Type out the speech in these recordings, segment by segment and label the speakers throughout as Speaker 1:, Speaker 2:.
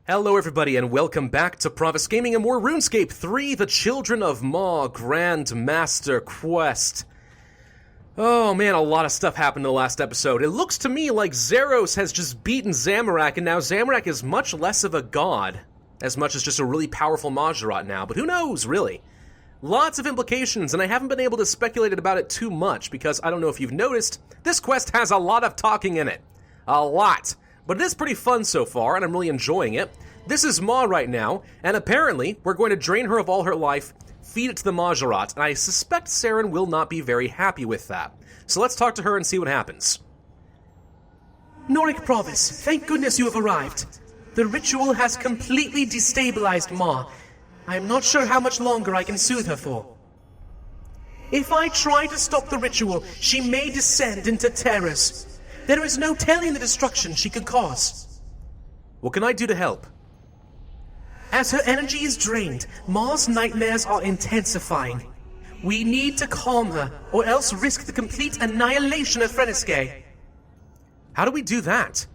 Speaker 1: Hello everybody and welcome back to Pravus Gaming and more Runescape 3, The Children of Ma Grand Master Quest. Oh man, a lot of stuff happened in the last episode. It looks to me like Zeros has just beaten Zamorak, and now Zamorak is much less of a god, as much as just a really powerful Majerat now, but who knows, really? Lots of implications, and I haven't been able to speculate about it too much, because I don't know if you've noticed, this quest has a lot of talking in it. A lot. But it is pretty fun so far, and I'm really enjoying it. This is Ma right now, and apparently we're going to drain her of all her life, feed it to the Majerat, and I suspect Seren will not be very happy with that. So let's talk to her and see what happens.
Speaker 2: Norik Pravus, thank goodness you have arrived. The ritual has completely destabilized Ma. I am not sure how much longer I can soothe her for. If I try to stop the ritual, she may descend into terrors. There is no telling the destruction she could cause.
Speaker 1: What can I do to help?
Speaker 2: As her energy is drained, Ma's nightmares are intensifying. We need to calm her, or else risk the complete annihilation of Runescape.
Speaker 1: How do we do that?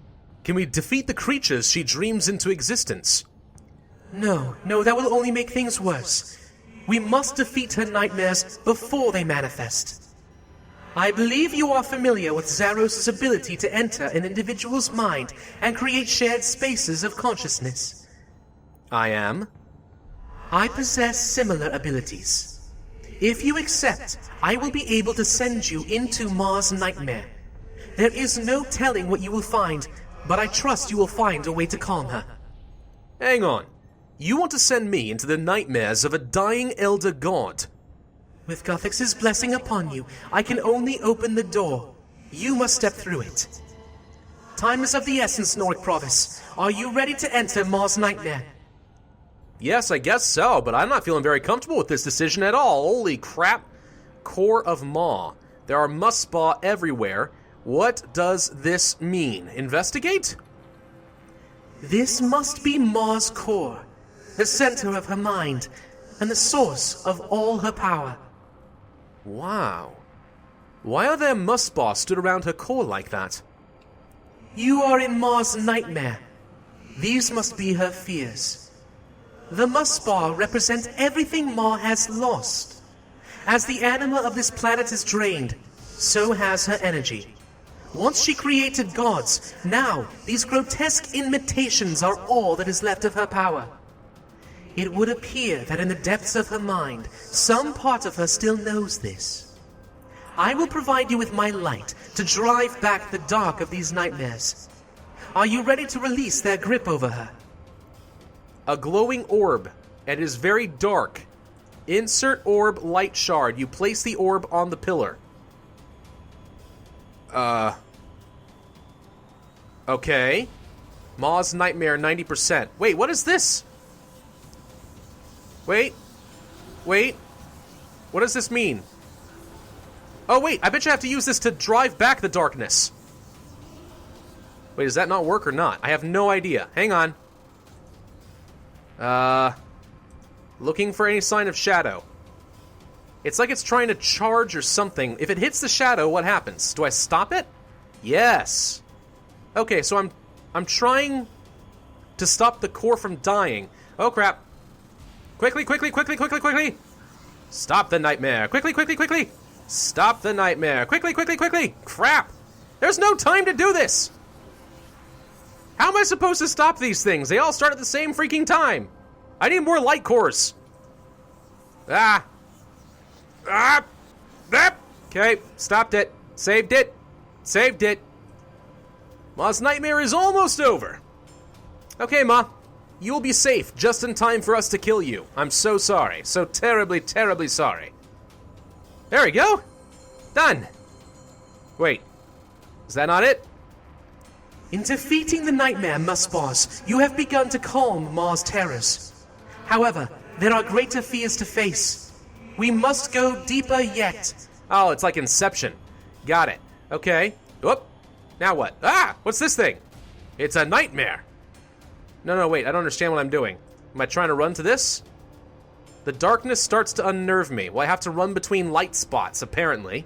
Speaker 1: Can we defeat the creatures she dreams into existence?
Speaker 2: No, that will only make things worse. We must defeat her nightmares before they manifest. I believe you are familiar with Zaros' ability to enter an individual's mind and create shared spaces of consciousness.
Speaker 1: I am.
Speaker 2: I possess similar abilities. If you accept, I will be able to send you into Ma's nightmare. There is no telling what you will find, but I trust you will find a way to calm her.
Speaker 1: Hang on. You want to send me into the nightmares of a dying elder god?
Speaker 2: With Guthix's blessing upon you, I can only open the door. You must step through it. Time is of the essence, Norik Pravus. Are you ready to enter Ma's nightmare?
Speaker 1: Yes, I guess so, but I'm not feeling very comfortable with this decision at all. Holy crap. Core of Ma. There are Muspa everywhere. What does this mean? Investigate?
Speaker 2: This must be Ma's core, the center of her mind, and the source of all her power.
Speaker 1: Wow. Why are there Muspa stood around her core like that?
Speaker 2: You are in Ma's nightmare. These must be her fears. The Muspa represent everything Ma has lost. As the anima of this planet is drained, so has her energy. Once she created gods, now these grotesque imitations are all that is left of her power. It would appear that in the depths of her mind, some part of her still knows this. I will provide you with my light to drive back the dark of these nightmares. Are you ready to release their grip over her?
Speaker 1: A glowing orb. It is very dark. Insert orb light shard. You place the orb on the pillar. Okay. Ma's nightmare 90%. Wait, what is this? Wait. What does this mean? Oh, wait, I bet you have to use this to drive back the darkness. Wait, does that not work or not? I have no idea. Hang on. Looking for any sign of shadow. It's like it's trying to charge or something. If it hits the shadow, what happens? Do I stop it? Yes. Okay, so I'm trying to stop the core from dying. Oh, crap. Quickly! Stop the nightmare! Quickly! Stop the nightmare! Quickly! Crap! There's no time to do this! How am I supposed to stop these things? They all start at the same freaking time! I need more light cores! Okay, stopped it. Saved it. Ma's nightmare is almost over. Okay, Ma. You will be safe just in time for us to kill you. I'm so sorry. So terribly, terribly sorry. There we go. Done. Wait. Is that not it?
Speaker 2: In defeating the nightmare Muspas, you have begun to calm Ma's terrors. However, there are greater fears to face. We must go deeper yet.
Speaker 1: Oh, it's like Inception. Got it. Okay. Whoop. Now what? What's this thing? It's a nightmare. No, wait, I don't understand what I'm doing. Am I trying to run to this? The darkness starts to unnerve me. Well, I have to run between light spots, apparently.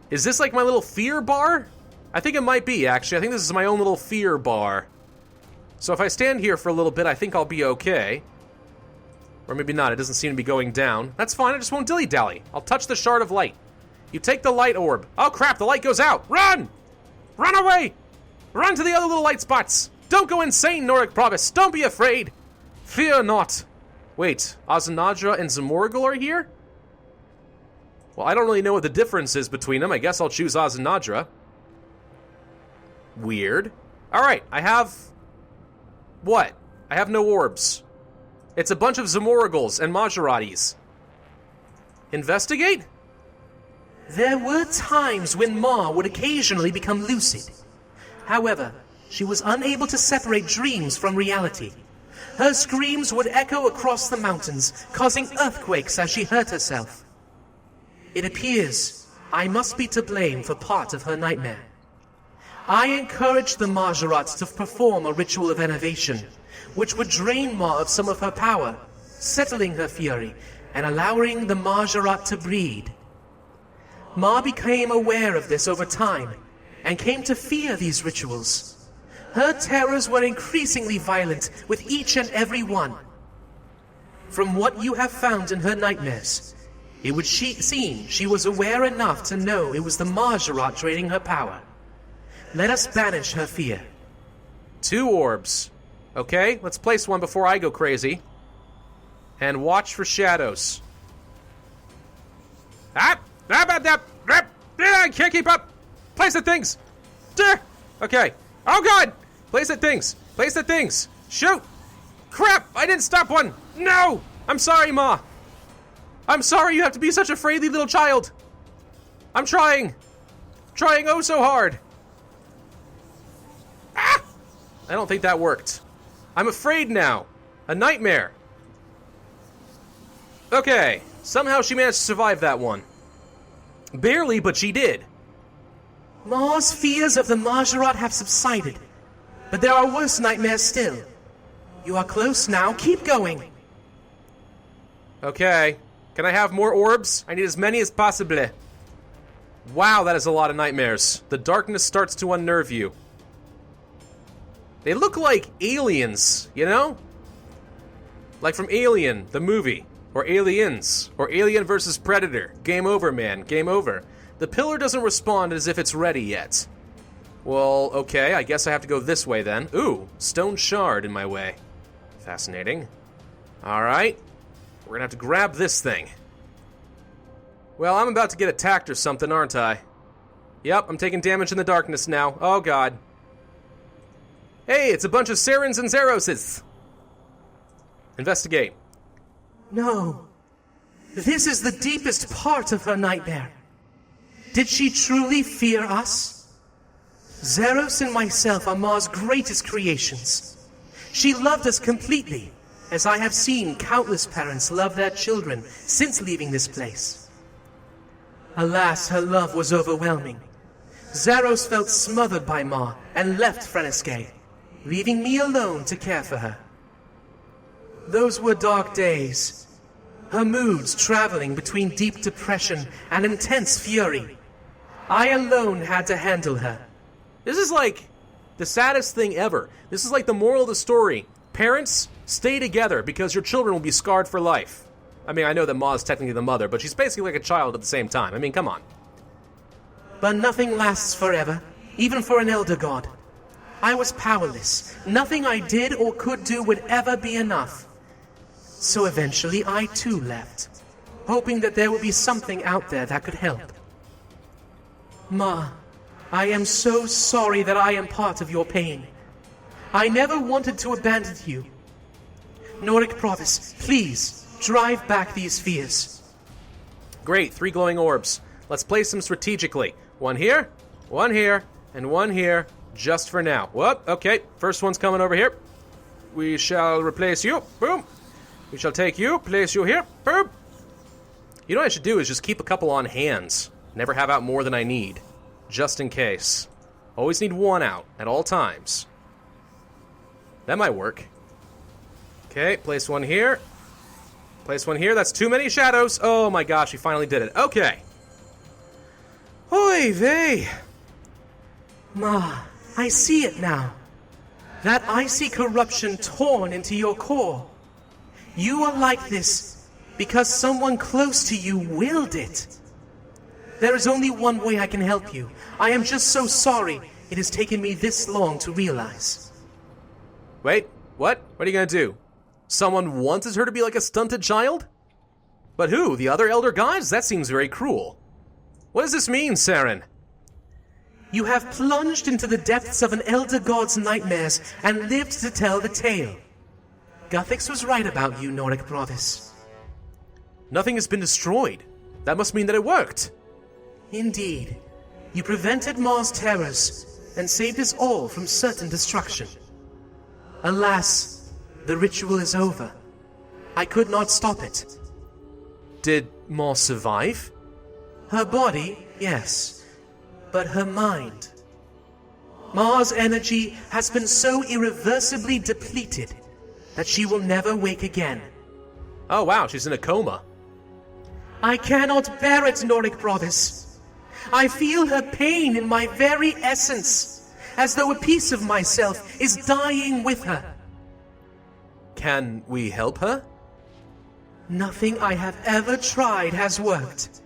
Speaker 1: Is this like my little fear bar? I think it might be, actually. I think this is my own little fear bar. So if I stand here for a little bit, I think I'll be okay. Or maybe not, it doesn't seem to be going down. That's fine, I just won't dilly-dally. I'll touch the shard of light. You take the light orb. Oh crap, the light goes out! Run! Run away! Run to the other little light spots! Don't go insane, Nordic Pravus! Don't be afraid! Fear not! Wait, Azanadra and Zamorgul are here? Well, I don't really know what the difference is between them. I guess I'll choose Azanadra. Weird. Alright, I have... What? I have no orbs. It's a bunch of Zamorguls and Majeratis. Investigate?
Speaker 2: There were times when Ma would occasionally become lucid. However, she was unable to separate dreams from reality. Her screams would echo across the mountains, causing earthquakes as she hurt herself. It appears I must be to blame for part of her nightmare. I encouraged the Majerat to perform a ritual of enervation, which would drain Ma of some of her power, settling her fury, and allowing the Majerat to breed. Ma became aware of this over time, and came to fear these rituals. Her terrors were increasingly violent with each and every one. From what you have found in her nightmares, it would seem she was aware enough to know it was the Majerat draining her power. Let us banish her fear.
Speaker 1: 2 orbs. Okay, let's place one before I go crazy. And watch for shadows. I can't keep up! Place the things! Okay. Oh god! Place the things! Place the things! Shoot! Crap! I didn't stop one! No! I'm sorry, Ma! I'm sorry you have to be such a fraidy little child! I'm trying! Trying oh so hard! Ah! I don't think that worked. I'm afraid now. A nightmare. Okay. Somehow she managed to survive that one. Barely, but she did.
Speaker 2: Ma's fears of the Majerat have subsided, but there are worse nightmares still. You are close now. Keep going.
Speaker 1: Okay. Can I have more orbs? I need as many as possible. Wow, that is a lot of nightmares. The darkness starts to unnerve you. They look like aliens, you know? Like from Alien, the movie. Or Aliens. Or Alien vs. Predator. Game over, man. Game over. The pillar doesn't respond as if it's ready yet. Well, okay, I guess I have to go this way then. Ooh, stone shard in my way. Fascinating. Alright. We're gonna have to grab this thing. Well, I'm about to get attacked or something, aren't I? Yep, I'm taking damage in the darkness now. Oh god. Hey, it's a bunch of Serens and Zeroses. Investigate.
Speaker 2: No. This is the deepest part of her nightmare. Did she truly fear us? Zeros and myself are Ma's greatest creations. She loved us completely, as I have seen countless parents love their children since leaving this place. Alas, her love was overwhelming. Zeros felt smothered by Ma and left Runescape, leaving me alone to care for her. Those were dark days. Her moods traveling between deep depression and intense fury. I alone had to handle her.
Speaker 1: This is like the saddest thing ever. This is like the moral of the story. Parents, stay together because your children will be scarred for life. I mean, I know that Ma is technically the mother, but she's basically like a child at the same time. I mean, come on.
Speaker 2: But nothing lasts forever, even for an elder god. I was powerless. Nothing I did or could do would ever be enough. So eventually I too left, hoping that there would be something out there that could help. Ma, I am so sorry that I am part of your pain. I never wanted to abandon you. Nordic Pravus, please, drive back these fears.
Speaker 1: Great, 3 glowing orbs. Let's place them strategically. One here, and one here, just for now. Whoop, okay, first one's coming over here. We shall replace you. Boom. We shall take you, place you here. Boom. You know what I should do is just keep a couple on hands. Never have out more than I need. Just in case. Always need one out at all times. That might work. Okay, place one here. Place one here. That's too many shadows. Oh my gosh, we finally did it. Okay. Oy vey.
Speaker 2: Ma, I see it now. That icy corruption torn into your core. You are like this because someone close to you willed it. There is only one way I can help you. I am just so sorry it has taken me this long to realize.
Speaker 1: Wait, what? What are you gonna do? Someone wanted her to be like a stunted child? But who? The other elder gods? That seems very cruel. What does this mean, Seren?
Speaker 2: You have plunged into the depths of an elder god's nightmares and lived to tell the tale. Guthix was right about you, Noric Pravus.
Speaker 1: Nothing has been destroyed. That must mean that it worked.
Speaker 2: Indeed. You prevented Ma's terrors and saved us all from certain destruction. Alas, the ritual is over. I could not stop it.
Speaker 1: Did Ma survive?
Speaker 2: Her body, yes, but her mind. Ma's energy has been so irreversibly depleted that she will never wake again.
Speaker 1: Oh wow, she's in a coma.
Speaker 2: I cannot bear it, Noric Pravus. I feel her pain in my very essence, as though a piece of myself is dying with her.
Speaker 1: Can we help her?
Speaker 2: Nothing I have ever tried has worked.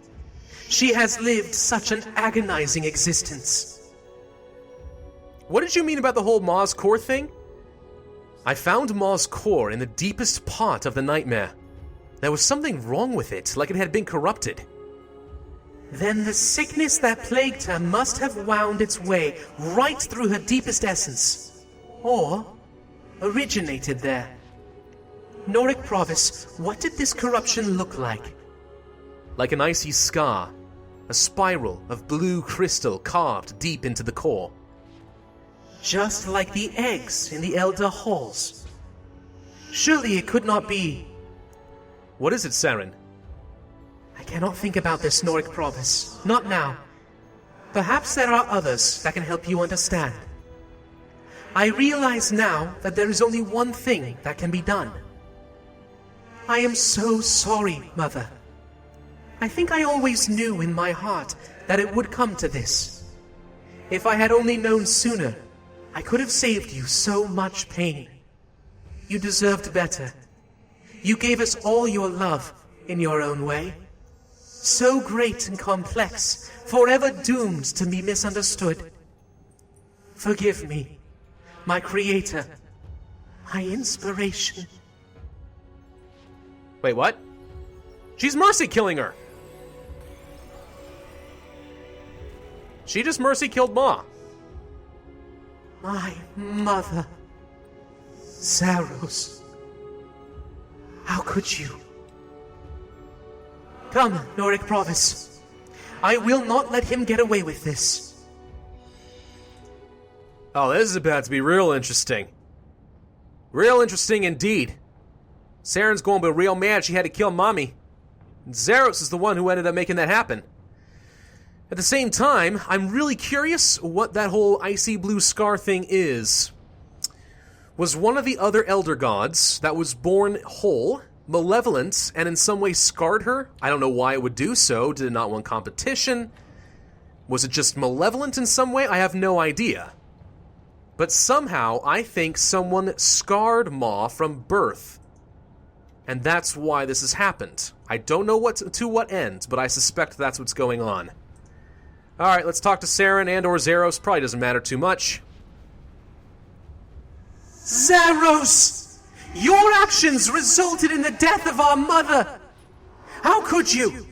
Speaker 2: She has lived such an agonizing existence.
Speaker 1: What did you mean about the whole Ma's core thing? I found Ma's core in the deepest part of the nightmare. There was something wrong with it, like it had been corrupted.
Speaker 2: Then the sickness that plagued her must have wound its way right through her deepest essence. Or originated there. Noric Pravus, what did this corruption look like?
Speaker 1: Like an icy scar, a spiral of blue crystal carved deep into the core.
Speaker 2: Just like the eggs in the Elder Halls. Surely it could not be.
Speaker 1: What is it, Seren?
Speaker 2: I cannot think about this, Noric Pravus. Not now. Perhaps there are others that can help you understand. I realize now that there is only one thing that can be done. I am so sorry, Mother. I think I always knew in my heart that it would come to this. If I had only known sooner, I could have saved you so much pain. You deserved better. You gave us all your love in your own way. So great and complex, forever doomed to be misunderstood. Forgive me, my creator, my inspiration.
Speaker 1: Wait, what? She's mercy killing her! She just mercy killed Ma.
Speaker 2: My mother. Saros. How could you? Come, Noric Pravus. I will not let him get away with this.
Speaker 1: Oh, this is about to be real interesting. Real interesting indeed. Seren's going to be real mad she had to kill Mommy. And Zeros is the one who ended up making that happen. At the same time, I'm really curious what that whole icy blue scar thing is. Was one of the other elder gods that was born whole, malevolent, and in some way scarred her? I don't know why it would do so. Did it not want competition? Was it just malevolent in some way? I have no idea. But somehow, I think someone scarred Ma from birth. And that's why this has happened. I don't know to what end, but I suspect that's what's going on. Alright, let's talk to Seren and or Zeros. Probably doesn't matter too much.
Speaker 2: Zeros! Your actions resulted in the death of our mother! How could you?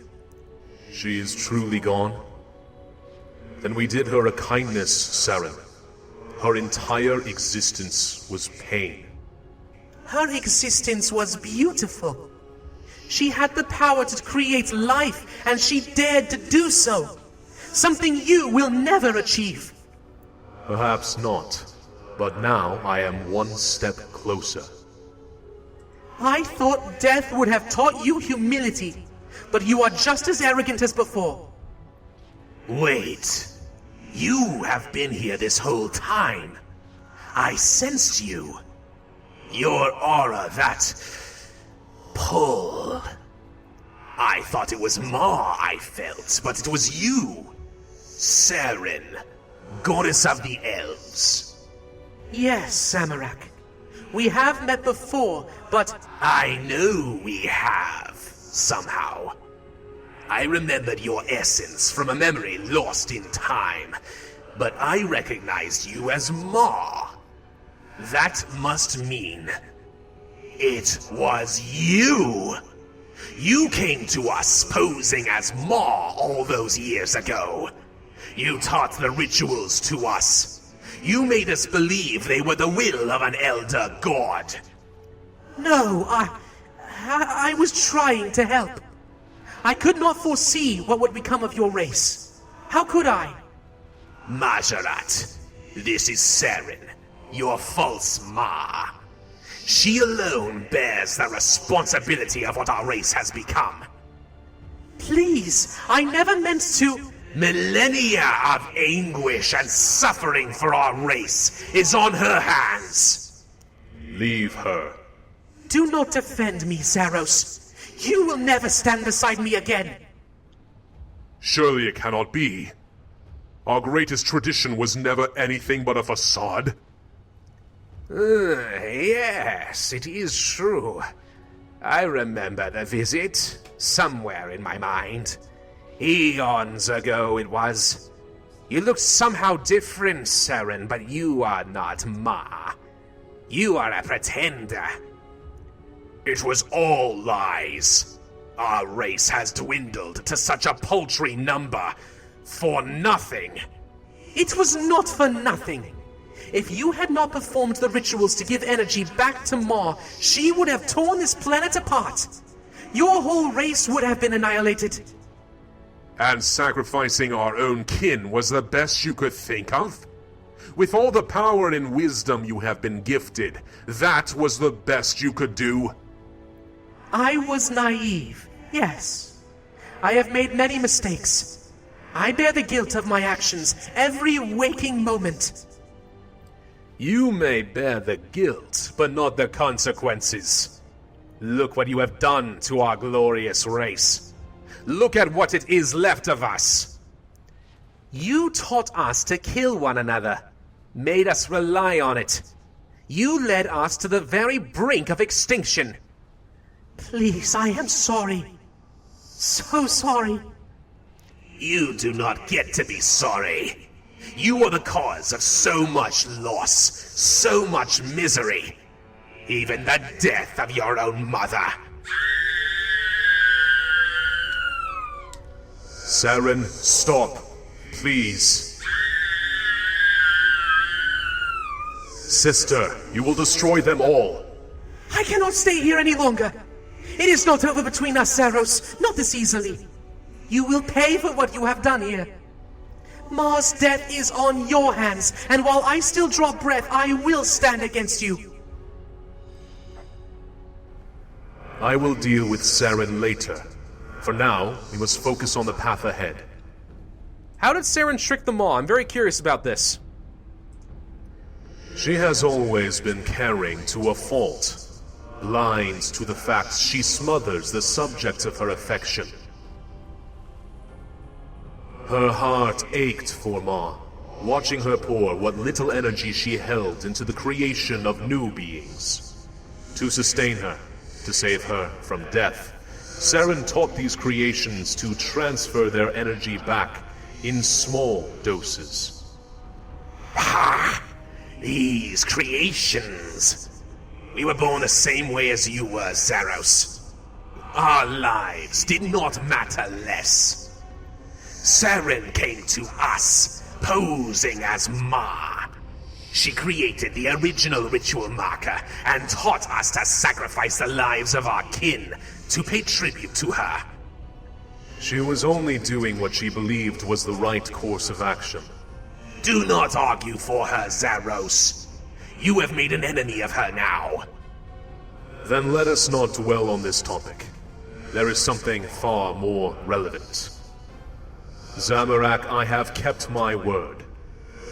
Speaker 3: She is truly gone? Then we did her a kindness, Seren. Her entire existence was pain.
Speaker 2: Her existence was beautiful. She had the power to create life, and she dared to do so. Something you will never achieve.
Speaker 3: Perhaps not, but now I am one step closer.
Speaker 2: I thought death would have taught you humility, but you are just as arrogant as before.
Speaker 4: Wait. You have been here this whole time. I sensed you. Your aura, that pull. I thought it was Ma I felt, but it was you. Seren, goddess of the elves.
Speaker 2: Yes, Samarak. We have met before, but
Speaker 4: I know we have, somehow. I remembered your essence from a memory lost in time, but I recognized you as Ma. That must mean it was you. You came to us posing as Ma all those years ago. You taught the rituals to us. You made us believe they were the will of an elder god.
Speaker 2: no, I was trying to help. I could not foresee what would become of your race. How could I?
Speaker 4: Majerat, this is Seren, your false Ma. She alone bears the responsibility of what our race has become.
Speaker 2: Please, I never meant to...
Speaker 4: Millennia of anguish and suffering for our race is on her hands.
Speaker 3: Leave her.
Speaker 2: Do not defend me, Zaros. You will never stand beside me again.
Speaker 3: Surely it cannot be. Our greatest tradition was never anything but a facade.
Speaker 4: Yes, it is true. I remember the visit, somewhere in my mind. Eons ago it was. You looked somehow different, Seren, but you are not Ma. You are a pretender. It was all lies. Our race has dwindled to such a paltry number for nothing.
Speaker 2: It was not for nothing. If you had not performed the rituals to give energy back to Ma, she would have torn this planet apart. Your whole race would have been annihilated.
Speaker 3: And sacrificing our own kin was the best you could think of? With all the power and wisdom you have been gifted, that was the best you could do?
Speaker 2: I was naive, yes. I have made many mistakes. I bear the guilt of my actions every waking moment.
Speaker 1: You may bear the guilt, but not the consequences. Look what you have done to our glorious race. Look at what it is left of us. You taught us to kill one another, made us rely on it. You led us to the very brink of extinction.
Speaker 2: Please, I am sorry. So sorry.
Speaker 4: You do not get to be sorry. You are the cause of so much loss, so much misery, even the death of your own mother.
Speaker 3: Seren, stop. Please. Sister, you will destroy them all.
Speaker 2: I cannot stay here any longer. It is not over between us, Zaros. Not this easily. You will pay for what you have done here. Ma's death is on your hands, and while I still draw breath, I will stand against you.
Speaker 3: I will deal with Seren later. For now, we must focus on the path ahead.
Speaker 1: How did Seren trick them all? I'm very curious about this.
Speaker 3: She has always been caring to a fault. Blind to the fact she smothers the subjects of her affection. Her heart ached for Ma, watching her pour what little energy she held into the creation of new beings. To sustain her, to save her from death, Seren taught these creations to transfer their energy back in small doses.
Speaker 4: Ha! These creations. We were born the same way as you were, Zaros. Our lives did not matter less. Seren came to us, posing as Ma. She created the original ritual marker and taught us to sacrifice the lives of our kin to pay tribute to her.
Speaker 3: She was only doing what she believed was the right course of action.
Speaker 4: Do not argue for her, Zaros. You have made an enemy of her now.
Speaker 3: Then let us not dwell on this topic. There is something far more relevant. Zamorak, I have kept my word.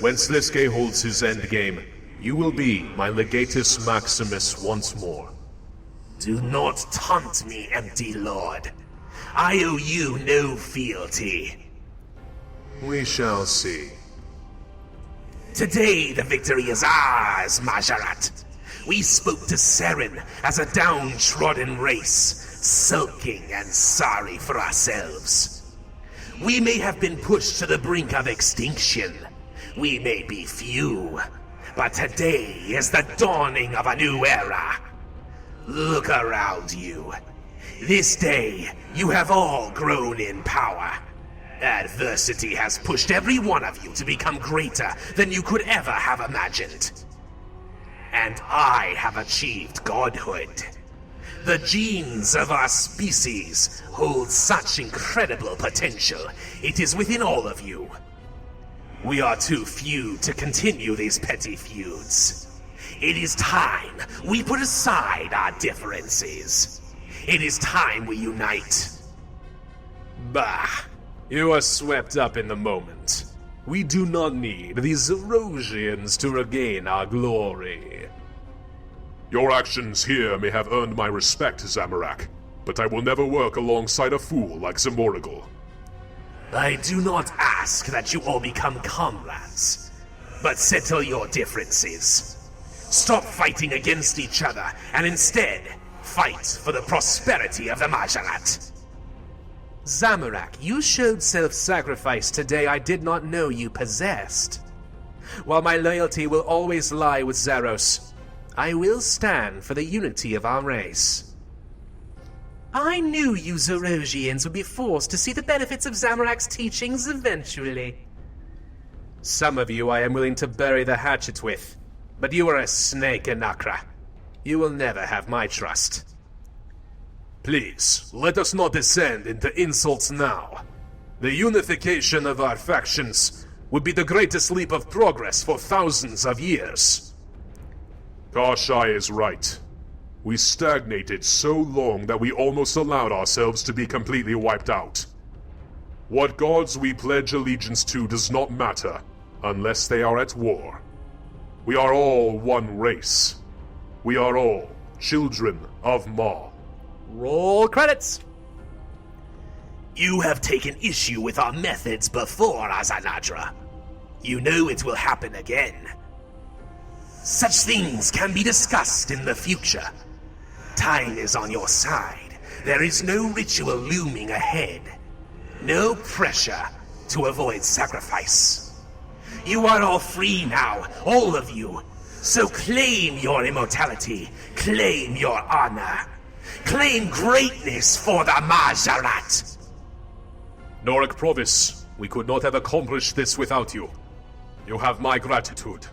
Speaker 3: When Sliske holds his endgame, you will be my Legatus Maximus once more.
Speaker 4: Do not taunt me, empty lord. I owe you no fealty.
Speaker 3: We shall see.
Speaker 4: Today the victory is ours, Majerat. We spoke to Seren as a downtrodden race, sulking and sorry for ourselves. We may have been pushed to the brink of extinction. We may be few, but today is the dawning of a new era. Look around you. This day, you have all grown in power. Adversity has pushed every one of you to become greater than you could ever have imagined. And I have achieved godhood. The genes of our species hold such incredible potential. It is within all of you. We are too few to continue these petty feuds. It is time we put aside our differences. It is time we unite.
Speaker 3: Bah! You are swept up in the moment. We do not need these Zerosians to regain our glory. Your actions here may have earned my respect, Zamorak, but I will never work alongside a fool like Zamorigal.
Speaker 4: I do not ask that you all become comrades, but settle your differences. Stop fighting against each other, and instead, fight for the prosperity of the Majerat.
Speaker 2: Zamorak, you showed self-sacrifice today I did not know you possessed. While my loyalty will always lie with Zaros, I will stand for the unity of our race. I knew you Zerosians would be forced to see the benefits of Zamorak's teachings eventually. Some of you I am willing to bury the hatchet with, but you are a snake, Anakra. You will never have my trust.
Speaker 3: Please, let us not descend into insults now. The unification of our factions would be the greatest leap of progress for thousands of years. Kashai is right. We stagnated so long that we almost allowed ourselves to be completely wiped out. What gods we pledge allegiance to does not matter, unless they are at war. We are all one race. We are all children of Ma.
Speaker 2: Roll credits!
Speaker 4: You have taken issue with our methods before, Azanadra. You know it will happen again. Such things can be discussed in the future. Time is on your side. There is no ritual looming ahead. No pressure to avoid sacrifice. You are all free now, all of you. So claim your immortality. Claim your honor. Claim greatness for the Majerat.
Speaker 3: Norik Pravus, we could not have accomplished this without you. You have my gratitude.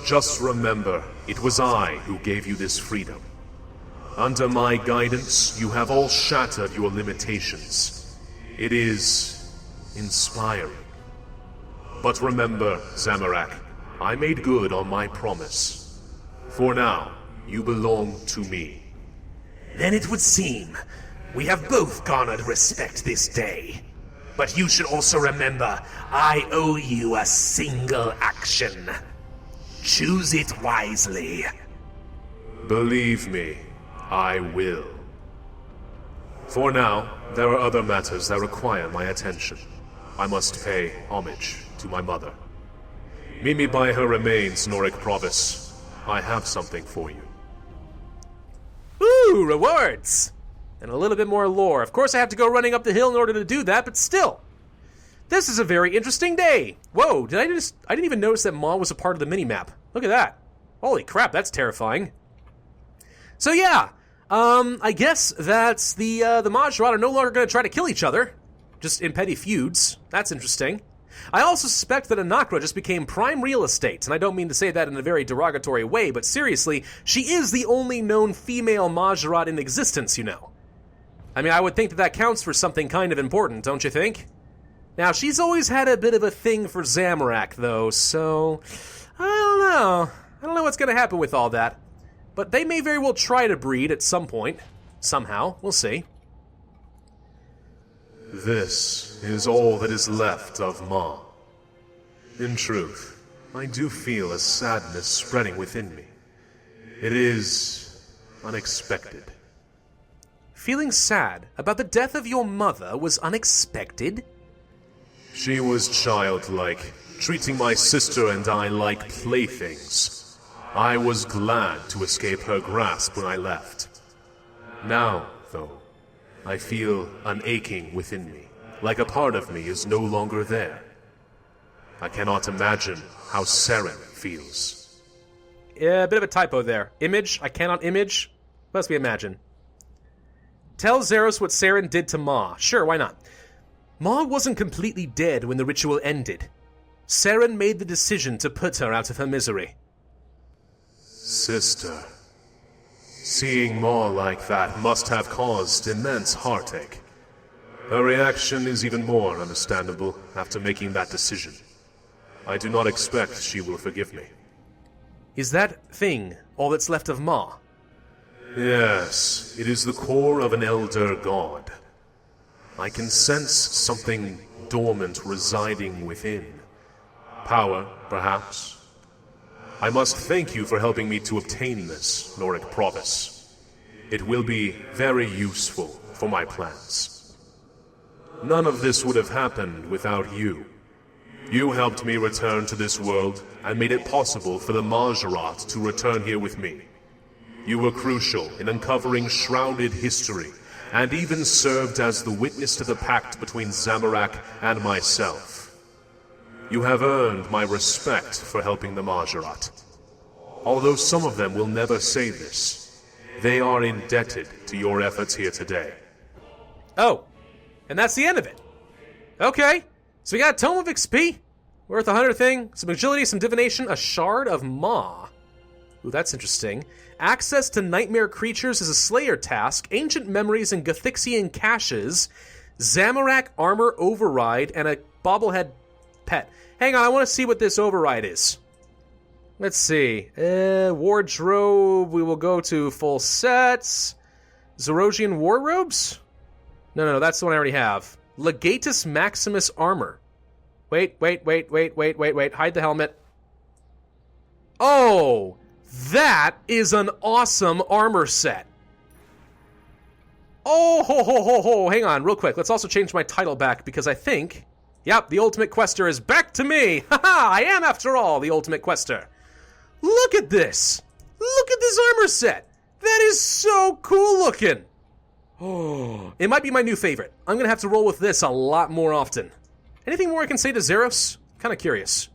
Speaker 3: Just remember, it was I who gave you this freedom. Under my guidance, you have all shattered your limitations. It is inspiring. But remember, Zamorak, I made good on my promise. For now, you belong to me.
Speaker 4: Then it would seem we have both garnered respect this day. But you should also remember, I owe you a single action. Choose it wisely.
Speaker 3: Believe me, I will. For now, there are other matters that require my attention. I must pay homage to my mother. Meet me by her remains, Norik Pravus. I have something for you.
Speaker 2: Ooh, rewards! And a little bit more lore. Of course I have to go running up the hill in order to do that, but still. This is a very interesting day. Whoa, I didn't even notice that Ma was a part of the minimap. Look at that. Holy crap, that's terrifying. So yeah, I guess that's the Majerat are no longer going to try to kill each other. Just in petty feuds. That's interesting. I also suspect that Anakra just became prime real estate, and I don't mean to say that in a very derogatory way, but seriously, she is the only known female Majerat in existence, you know. I mean, I would think that that counts for something kind of important, don't you think? Now, she's always had a bit of a thing for Zamorak, though, so I don't know. I don't know what's going to happen with all that. But they may very well try to breed at some point. Somehow. We'll see.
Speaker 3: This is all that is left of Ma. In truth, I do feel a sadness spreading within me. It is unexpected.
Speaker 2: Feeling sad about the death of your mother was unexpected?
Speaker 3: She was childlike, treating my sister and I like playthings. I was glad to escape her grasp when I left. Now, though, I feel an aching within me, like a part of me is no longer there. I cannot imagine how Seren feels.
Speaker 1: Yeah, a bit of a typo there. Image, I cannot image. Must be imagine. Tell Zeros what Seren did to Ma. Sure, why not? Ma wasn't completely dead when the ritual ended. Seren made the decision to put her out of her misery.
Speaker 3: Sister. Seeing Ma like that must have caused immense heartache. Her reaction is even more understandable after making that decision. I do not expect she will forgive me.
Speaker 1: Is that thing all that's left of Ma?
Speaker 3: Yes, it is the core of an elder god. I can sense something dormant residing within. Power, perhaps. I must thank you for helping me to obtain this, Lord Pravus. It will be very useful for my plans. None of this would have happened without you. You helped me return to this world and made it possible for the Majerat to return here with me. You were crucial in uncovering shrouded history, and even served as the witness to the pact between Zamorak and myself. You have earned my respect for helping the Majerat. Although some of them will never say this, they are indebted to your efforts here today.
Speaker 1: Oh, and that's the end of it. Okay, so we got a Tome of XP, worth 100 thing, some agility, some divination, a shard of Ma. Ooh, that's interesting. Access to nightmare creatures is a slayer task, ancient memories and Gothixian caches, Zamorak armor override, and a bobblehead pet. Hang on, I want to see what this override is. Let's see. Wardrobe, we will go to full sets. Zerosian war robes? No, that's the one I already have. Legatus Maximus armor. Wait. Hide the helmet. Oh! That is an awesome armor set. Oh, ho. Hang on, real quick. Let's also change my title back because I think, yep, the Ultimate Quester is back to me. Haha, I am, after all, the Ultimate Quester. Look at this. Look at this armor set. That is so cool looking. Oh, it might be my new favorite. I'm going to have to roll with this a lot more often. Anything more I can say to Zeros? Kind of curious.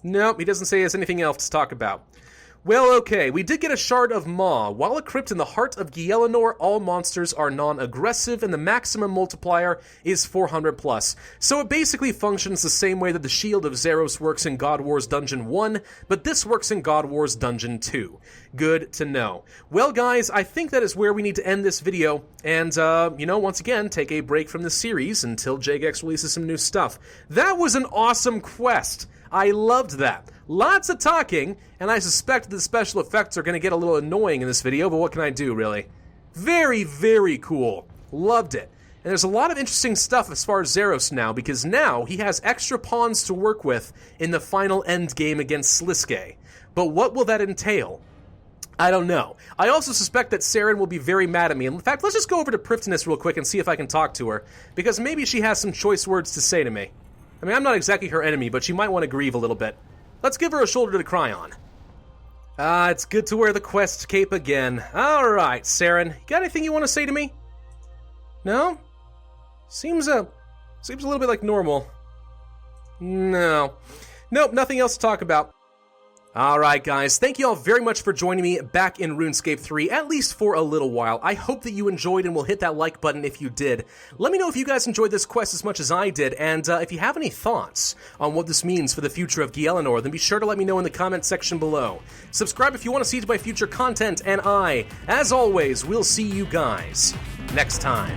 Speaker 1: Nope, he doesn't say there's anything else to talk about. Well, okay, we did get a Shard of Ma. While equipped in the heart of Gielinor, all monsters are non-aggressive, and the maximum multiplier is 400 plus. So it basically functions the same way that the Shield of Zeros works in God Wars Dungeon 1, but this works in God Wars Dungeon 2. Good to know. Well, guys, I think that is where we need to end this video, and, once again, take a break from the series until Jagex releases some new stuff. That was an awesome quest. I loved that. Lots of talking, and I suspect that the special effects are going to get a little annoying in this video, but what can I do, really? Very, very cool. Loved it. And there's a lot of interesting stuff as far as Zeros now, because now he has extra pawns to work with in the final end game against Sliske. But what will that entail? I don't know. I also suspect that Seren will be very mad at me. In fact, let's just go over to Prifdnis real quick and see if I can talk to her, because maybe she has some choice words to say to me. I mean, I'm not exactly her enemy, but she might want to grieve a little bit. Let's give her a shoulder to cry on. It's good to wear the quest cape again. Alright, Seren, you got anything you want to say to me? No? Seems a little bit like normal. No. Nope, nothing else to talk about. Alright guys, thank you all very much for joining me back in RuneScape 3, at least for a little while. I hope that you enjoyed and will hit that like button if you did. Let me know if you guys enjoyed this quest as much as I did, and if you have any thoughts on what this means for the future of Gielinor, then be sure to let me know in the comment section below. Subscribe if you want to see my future content, and I, as always, will see you guys next time.